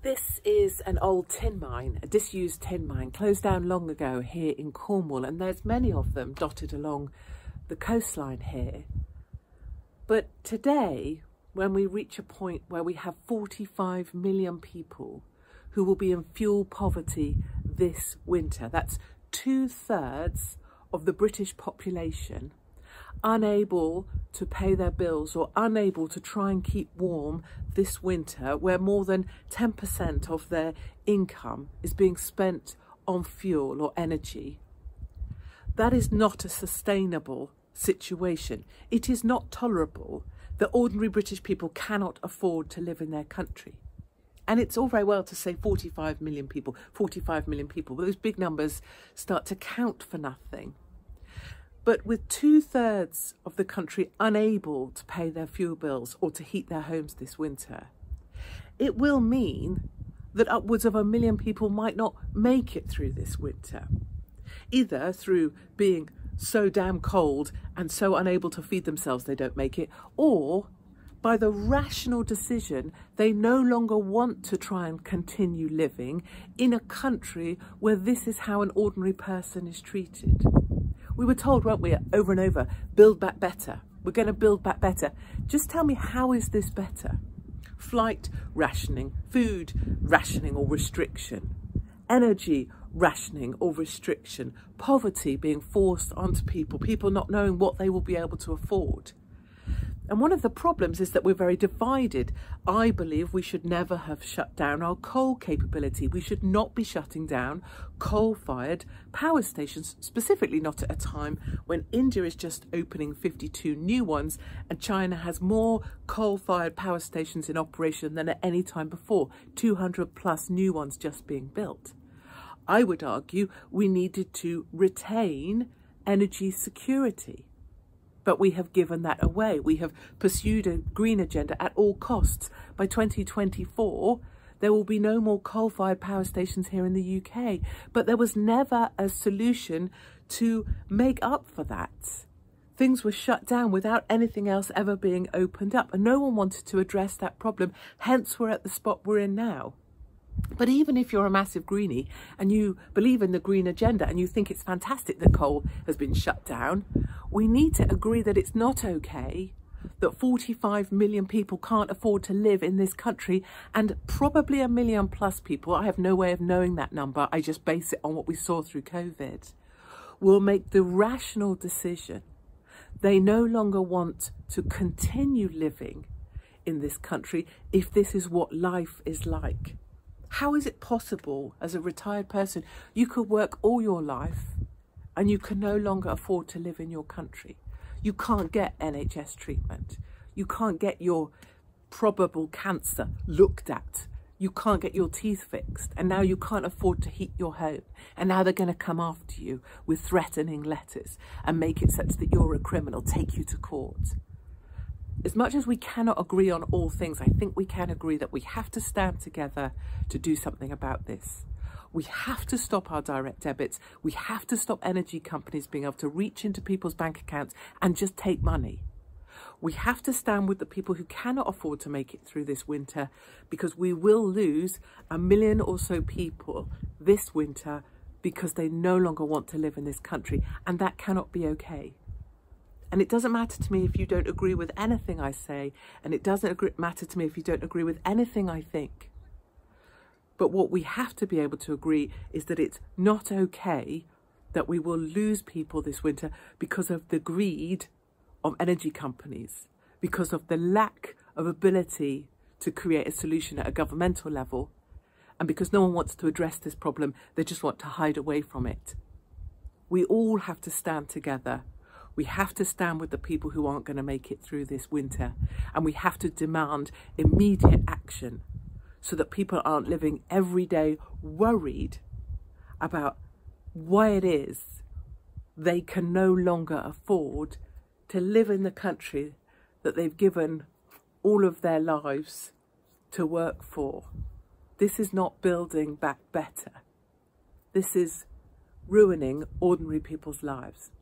This is an old tin mine, a disused tin mine, closed down long ago here in Cornwall, and there's many of them dotted along the coastline here. But today, when we reach a point where we have 45 million people who will be in fuel poverty this winter, that's 2/3 of the British population, unable to pay their bills or unable to try and keep warm this winter, where more than 10% of their income is being spent on fuel or energy. That is not a sustainable situation. It is not tolerable that ordinary British people cannot afford to live in their country. And it's all very well to say 45 million people, but those big numbers start to count for nothing. But with 2/3 of the country unable to pay their fuel bills or to heat their homes this winter, it will mean that upwards of 1 million people might not make it through this winter, either through being so damn cold and so unable to feed themselves they don't make it, or by the rational decision they no longer want to try and continue living in a country where this is how an ordinary person is treated. We were told, weren't we, over and over, build back better. We're going to build back better. Just tell me, how is this better? Flight rationing, food rationing or restriction, energy rationing or restriction, poverty being forced onto people, people not knowing what they will be able to afford. And one of the problems is that we're very divided. I believe we should never have shut down our coal capability. We should not be shutting down coal-fired power stations, specifically not at a time when India is just opening 52 new ones and China has more coal-fired power stations in operation than at any time before, 200 plus new ones just being built. I would argue we needed to retain energy security. But we have given that away. We have pursued a green agenda at all costs. By 2024, there will be no more coal-fired power stations here in the UK. But there was never a solution to make up for that. Things were shut down without anything else ever being opened up. And no one wanted to address that problem. Hence, we're at the spot we're in now. But even if you're a massive greenie and you believe in the green agenda and you think it's fantastic that coal has been shut down, we need to agree that it's not okay that 45 million people can't afford to live in this country, and probably 1 million plus people, I have no way of knowing that number, I just base it on what we saw through COVID, will make the rational decision they no longer want to continue living in this country if this is what life is like. How is it possible, as a retired person, you could work all your life and you can no longer afford to live in your country? You can't get NHS treatment. You can't get your probable cancer looked at. You can't get your teeth fixed. And now you can't afford to heat your home. And now they're going to come after you with threatening letters and make it such that you're a criminal, take you to court. As much as we cannot agree on all things, I think we can agree that we have to stand together to do something about this. We have to stop our direct debits. We have to stop energy companies being able to reach into people's bank accounts and just take money. We have to stand with the people who cannot afford to make it through this winter, because we will lose 1 million or so people this winter because they no longer want to live in this country, and that cannot be okay. And it doesn't matter to me if you don't agree with anything I say, and it doesn't matter to me if you don't agree with anything I think. But what we have to be able to agree is that it's not okay that we will lose people this winter because of the greed of energy companies, because of the lack of ability to create a solution at a governmental level, and because no one wants to address this problem, they just want to hide away from it. We all have to stand together. We have to stand with the people who aren't going to make it through this winter, and we have to demand immediate action so that people aren't living every day worried about why it is they can no longer afford to live in the country that they've given all of their lives to work for. This is not building back better. This is ruining ordinary people's lives.